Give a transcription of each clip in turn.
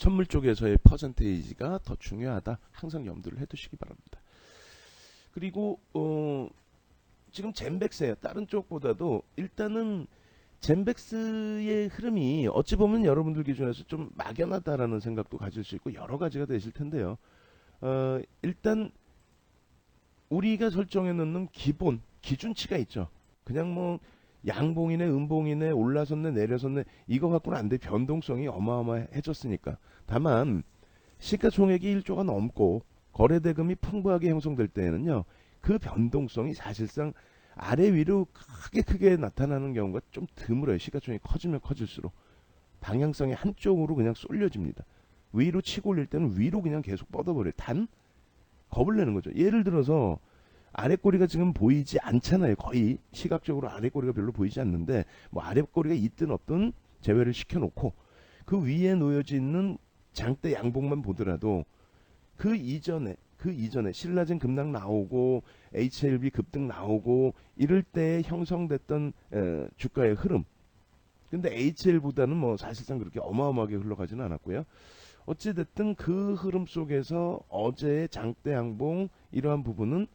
선물 쪽에서의 퍼센테이지가 더 중요하다. 항상 염두를 해두시기 바랍니다. 그리고 지금 젠백스예요. 다른 쪽보다도 일단은 젠백스의 흐름이 어찌 보면 여러분들 기준에서 좀 막연하다라는 생각도 가질 수 있고 여러 가지가 되실 텐데요. 일단 우리가 설정해 놓는 기본 기준치가 있죠. 그냥 뭐 양봉이네 음봉이네 올라섰네 내려섰네 이거 갖고는 안 돼. 변동성이 어마어마해졌으니까. 다만 시가총액이 1조가 넘고 거래대금이 풍부하게 형성될 때에는요. 그 변동성이 사실상 아래 위로 크게 나타나는 경우가 좀 드물어요. 시가총액이 커지면 커질수록 방향성이 한쪽으로 그냥 쏠려집니다. 위로 치고 올릴 때는 위로 그냥 계속 뻗어버려요. 단 겁을 내는 거죠. 예를 들어서 아랫꼬리가 지금 보이지 않잖아요. 거의 시각적으로 아랫꼬리가 별로 보이지 않는데 뭐 아랫꼬리가 있든 없든 제외를 시켜놓고 그 위에 놓여져 있는 장대 양봉만 보더라도 그 이전에 신라젠 급락 나오고 HLB 급등 나오고 이럴 때 형성됐던 주가의 흐름. 근데 HL보다는 뭐 사실상 그렇게 어마어마하게 흘러가지는 않았고요. 어찌됐든 그 흐름 속에서 어제의 장대 양봉 이러한 부분은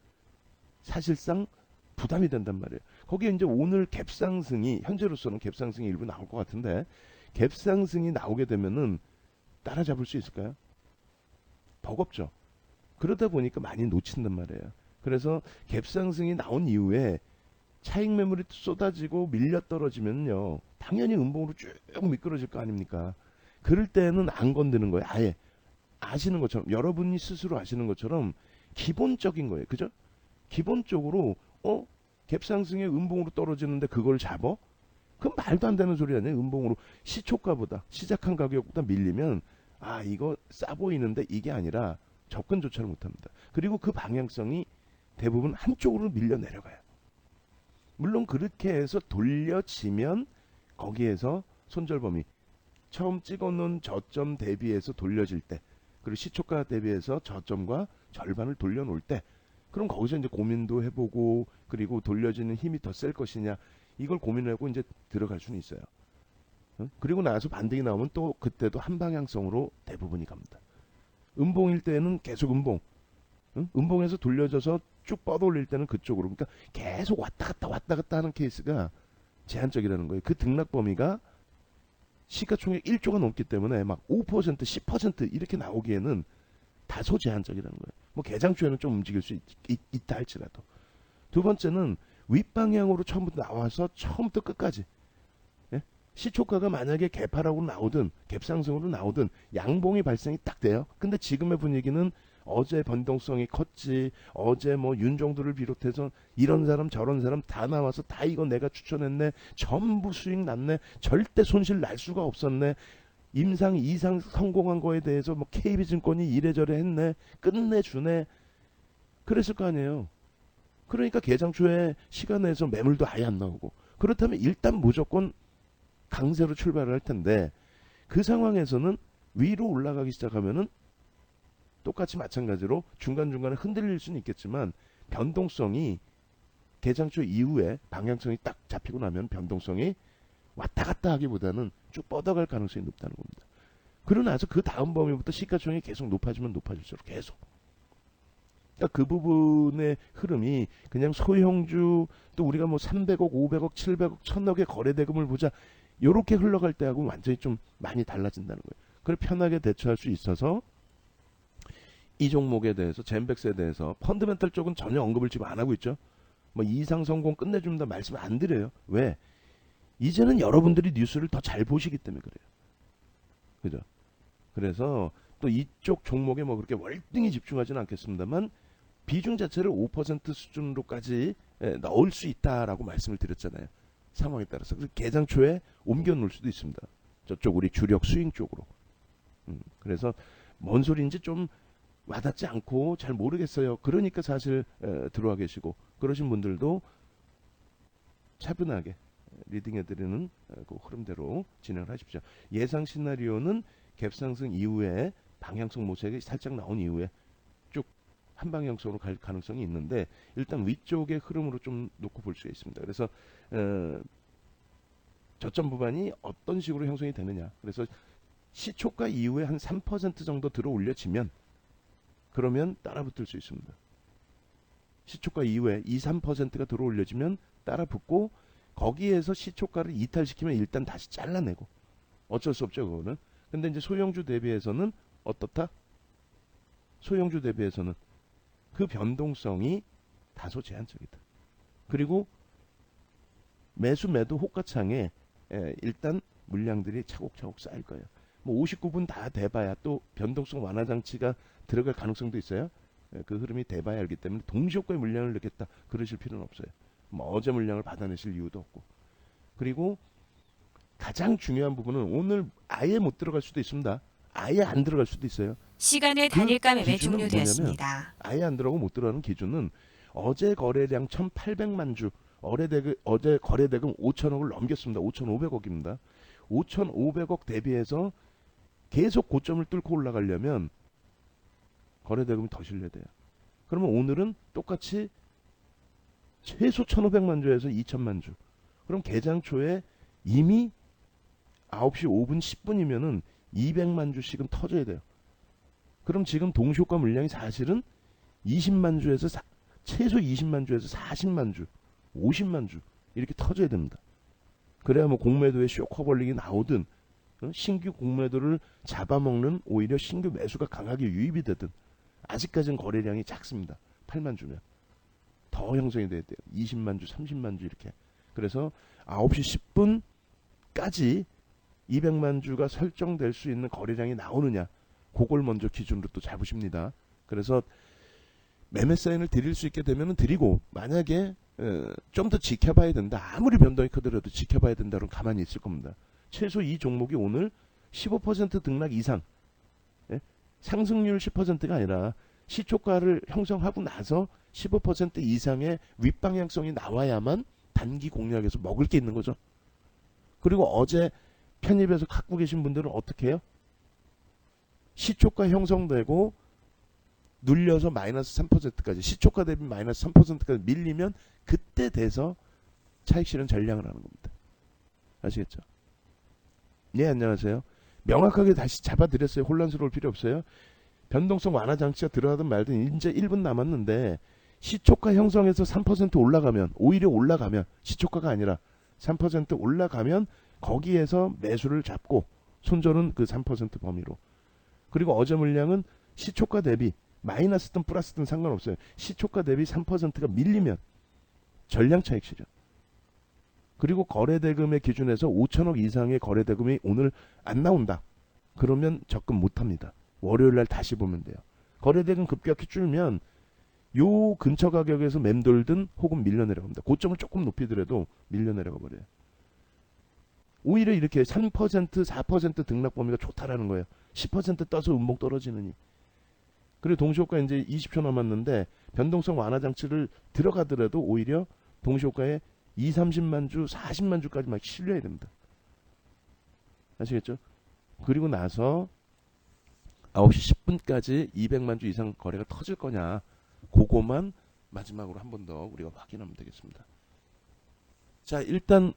사실상 부담이 된단 말이에요. 거기에 이제 오늘 갭상승이 현재로서는 갭상승이 일부 나올 것 같은데 갭상승이 나오게 되면은 따라잡을 수 있을까요? 버겁죠. 그러다 보니까 많이 놓친단 말이에요. 그래서 갭상승이 나온 이후에 차익 매물이 쏟아지고 밀려 떨어지면요. 당연히 음봉으로 쭉 미끄러질 거 아닙니까? 그럴 때는 안 건드는 거예요. 아예 아시는 것처럼 여러분이 스스로 아시는 것처럼 기본적인 거예요. 그죠? 기본적으로 갭상승에 음봉으로 떨어지는데 그걸 잡어? 그건 말도 안 되는 소리 아니에요. 음봉으로 시초가보다 시작한 가격보다 밀리면 이거 싸 보이는데 이게 아니라 접근조차를 못합니다. 그리고 그 방향성이 대부분 한쪽으로 밀려 내려가요. 물론 그렇게 해서 돌려지면 거기에서 손절범위 처음 찍어놓은 저점 대비해서 돌려질 때 그리고 시초가 대비해서 저점과 절반을 돌려놓을 때 그럼 거기서 이제 고민도 해보고 그리고 돌려지는 힘이 더 셀 것이냐 이걸 고민하고 이제 들어갈 수는 있어요. 그리고 나서 반등이 나오면 또 그때도 한 방향성으로 대부분이 갑니다. 음봉일 때는 계속 음봉, 음봉에서 돌려져서 쭉 뻗어올릴 때는 그쪽으로. 그러니까 계속 왔다 갔다 하는 케이스가 제한적이라는 거예요. 그 등락 범위가 시가총액 1조가 넘기 때문에 막 5%, 10% 이렇게 나오기에는 다소 제한적이라는 거예요. 뭐 개장주에는 좀 움직일 수 있다 할지라도. 두 번째는 윗방향으로 처음부터 나와서 처음부터 끝까지 시초가가 만약에 개파락으로 나오든 갭상승으로 나오든 양봉이 발생이 딱 돼요. 근데 지금의 분위기는 어제 변동성이 컸지. 어제 뭐 윤정도를 비롯해서 이런 사람 저런 사람 다 나와서 다 이거 내가 추천했네. 전부 수익 났네. 절대 손실 날 수가 없었네. 임상 이상 성공한 거에 대해서 뭐 KB증권이 이래저래 했네. 끝내주네. 그랬을 거 아니에요. 그러니까 개장 초에 시간 내서 매물도 아예 안 나오고. 그렇다면 일단 무조건 강세로 출발을 할 텐데 그 상황에서는 위로 올라가기 시작하면은 똑같이 마찬가지로 중간중간에 흔들릴 수는 있겠지만 변동성이 개장초 이후에 방향성이 딱 잡히고 나면 변동성이 왔다 갔다 하기보다는 쭉 뻗어갈 가능성이 높다는 겁니다. 그러고 나서 그 다음 범위부터 시가총액이 계속 높아지면 높아질수록 계속. 그러니까 그 부분의 흐름이 그냥 소형주 또 우리가 뭐 300억, 500억, 700억, 1000억의 거래대금을 보자 요렇게 흘러갈 때하고 완전히 좀 많이 달라진다는 거예요. 그걸 편하게 대처할 수 있어서 이 종목에 대해서 젠백스에 대해서 펀드멘탈 쪽은 전혀 언급을 지금 안 하고 있죠. 뭐 이상 성공 끝내줍니다 말씀 안 드려요. 왜? 이제는 여러분들이 뉴스를 더 잘 보시기 때문에 그래요. 그죠? 그래서 또 이쪽 종목에 뭐 그렇게 월등히 집중하지는 않겠습니다만 비중 자체를 5% 수준으로까지 넣을 수 있다라고 말씀을 드렸잖아요. 상황에 따라서. 그래서 개장 초에 옮겨 놓을 수도 있습니다. 저쪽 우리 주력 스윙 쪽으로. 그래서 뭔 소리인지 좀 와닿지 않고 잘 모르겠어요. 그러니까 사실 들어와 계시고 그러신 분들도 차분하게 리딩해드리는 그 흐름대로 진행을 하십시오. 예상 시나리오는 갭상승 이후에 방향성 모색이 살짝 나온 이후에 쭉 한 방향성으로 갈 가능성이 있는데 일단 위쪽의 흐름으로 좀 놓고 볼 수가 있습니다. 그래서 저점 부분이 어떤 식으로 형성이 되느냐. 그래서 시초가 이후에 한 3% 정도 들어 올려지면 그러면 따라붙을 수 있습니다. 시초가 이후에 2, 3%가 들어 올려지면 따라붙고 거기에서 시초가를 이탈시키면 일단 다시 잘라내고 어쩔 수 없죠 그거는. 근데 이제 소형주 대비해서는 어떻다? 소형주 대비해서는 그 변동성이 다소 제한적이다. 그리고 매수 매도 호가창에 일단 물량들이 차곡차곡 쌓일 거예요. 뭐 59분 다 돼봐야 또 변동성 완화 장치가 들어갈 가능성도 있어요. 그 흐름이 돼봐야 알기 때문에 동시효과의 물량을 넣겠다 그러실 필요는 없어요. 뭐 어제 물량을 받아내실 이유도 없고. 그리고 가장 중요한 부분은 오늘 아예 못 들어갈 수도 있습니다. 아예 안 들어갈 수도 있어요. 시간의 그 단일가 매매 기준은 종료되었습니다. 아예 안 들어가고 못 들어가는 기준은 어제 거래량 1,800만 주, 어제 거래대금 5천억을 넘겼습니다. 5,500억입니다. 5,500억 대비해서 계속 고점을 뚫고 올라가려면 거래대금이 더 실려야 돼요. 그러면 오늘은 똑같이 최소 1,500만 주에서 2,000만 주. 그럼 개장 초에 이미 9시 5분 10분이면은 200만 주씩은 터져야 돼요. 그럼 지금 동시효과 물량이 사실은 20만 주에서 최소 20만 주에서 40만 주, 50만 주 이렇게 터져야 됩니다. 그래야 뭐 공매도에 쇼커벌링이 나오든 신규 공매도를 잡아먹는 오히려 신규 매수가 강하게 유입이 되든 아직까지는 거래량이 작습니다. 8만 주면 더 형성이 돼야 돼요. 20만 주, 30만 주 이렇게. 그래서 9시 10분까지 200만 주가 설정될 수 있는 거래량이 나오느냐 그걸 먼저 기준으로 또 잡으십니다. 그래서 매매 사인을 드릴 수 있게 되면 드리고 만약에 좀 더 지켜봐야 된다. 아무리 변동이 크더라도 지켜봐야 된다. 그럼 가만히 있을 겁니다. 최소 이 종목이 오늘 15% 등락 이상 상승률 10%가 아니라 시초가를 형성하고 나서 15% 이상의 윗방향성이 나와야만 단기 공략에서 먹을 게 있는 거죠. 그리고 어제 편입해서 갖고 계신 분들은 어떻게 해요? 시초가 형성되고 눌려서 마이너스 3%까지 시초가 대비 마이너스 3%까지 밀리면 그때 돼서 차익 실현 전략을 하는 겁니다. 아시겠죠? 네, 안녕하세요. 명확하게 다시 잡아드렸어요. 혼란스러울 필요 없어요. 변동성 완화 장치가 들어가든 말든 이제 1분 남았는데 시초가 형성해서 3% 올라가면 오히려 올라가면 시초가가 아니라 3% 올라가면 거기에서 매수를 잡고 손절은 그 3% 범위로. 그리고 어제 물량은 시초가 대비 마이너스든 플러스든 상관없어요. 시초가 대비 3%가 밀리면 전량 차익 실현. 그리고 거래대금의 기준에서 5천억 이상의 거래대금이 오늘 안 나온다. 그러면 접근 못합니다. 월요일날 다시 보면 돼요. 거래대금 급격히 줄면 요 근처 가격에서 맴돌든 혹은 밀려 내려갑니다. 고점을 조금 높이더라도 밀려 내려가 버려요. 오히려 이렇게 3%, 4% 등락 범위가 좋다라는 거예요. 10% 떠서 음봉 떨어지느니. 그리고 동시효과 이제 20초 남았는데 변동성 완화 장치를 들어가더라도 오히려 동시효과에 2, 30만 주, 40만 주까지 막 실려야 됩니다. 아시겠죠? 그리고 나서 9시 10분까지 200만 주 이상 거래가 터질 거냐 그거만 마지막으로 한 번 더 우리가 확인하면 되겠습니다. 자, 일단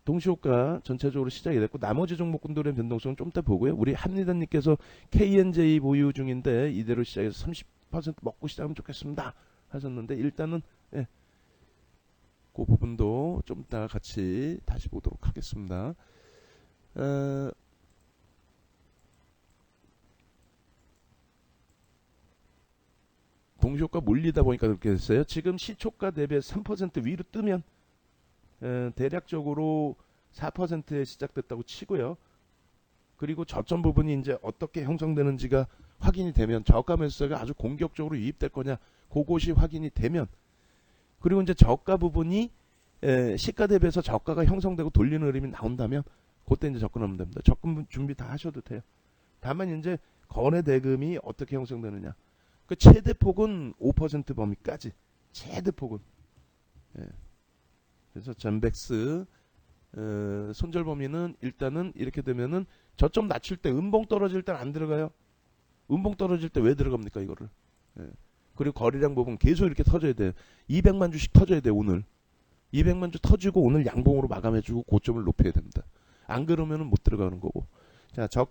동시효과 전체적으로 시작이 됐고 나머지 종목군들의 변동성은 좀 이따 보고요. 우리 한리단님께서 KNJ 보유 중인데 이대로 시작해서 30% 먹고 시작하면 좋겠습니다 하셨는데 일단은 그 부분도 좀 이따 같이 다시 보도록 하겠습니다. 동시효과 몰리다 보니까 그렇게 됐어요. 지금 시초가 대비해서 3% 위로 뜨면 대략적으로 4%에 시작됐다고 치고요. 그리고 저점 부분이 이제 어떻게 형성되는지가 확인이 되면 저가 매수세가 아주 공격적으로 유입될 거냐 그것이 확인이 되면 그리고 이제 저가 부분이 시가 대비해서 저가가 형성되고 돌리는 흐름이 나온다면 그때 이제 접근하면 됩니다. 접근 준비 다 하셔도 돼요. 다만 이제 거래 대금이 어떻게 형성되느냐 그 최대 폭은 5% 범위까지 최대 폭은 그래서 전백스 손절 범위는 일단은 이렇게 되면은 저점 낮출 때 음봉 떨어질 때 안 들어가요. 음봉 떨어질 때 왜 들어갑니까 이거를. 그리고 거래량 부분 계속 이렇게 터져야 돼요. 200만 주씩 터져야 돼요 오늘. 200만 주 터지고 오늘 양봉으로 마감해주고 고점을 높여야 됩니다. 안 그러면은 못 들어가는 거고. 자 저가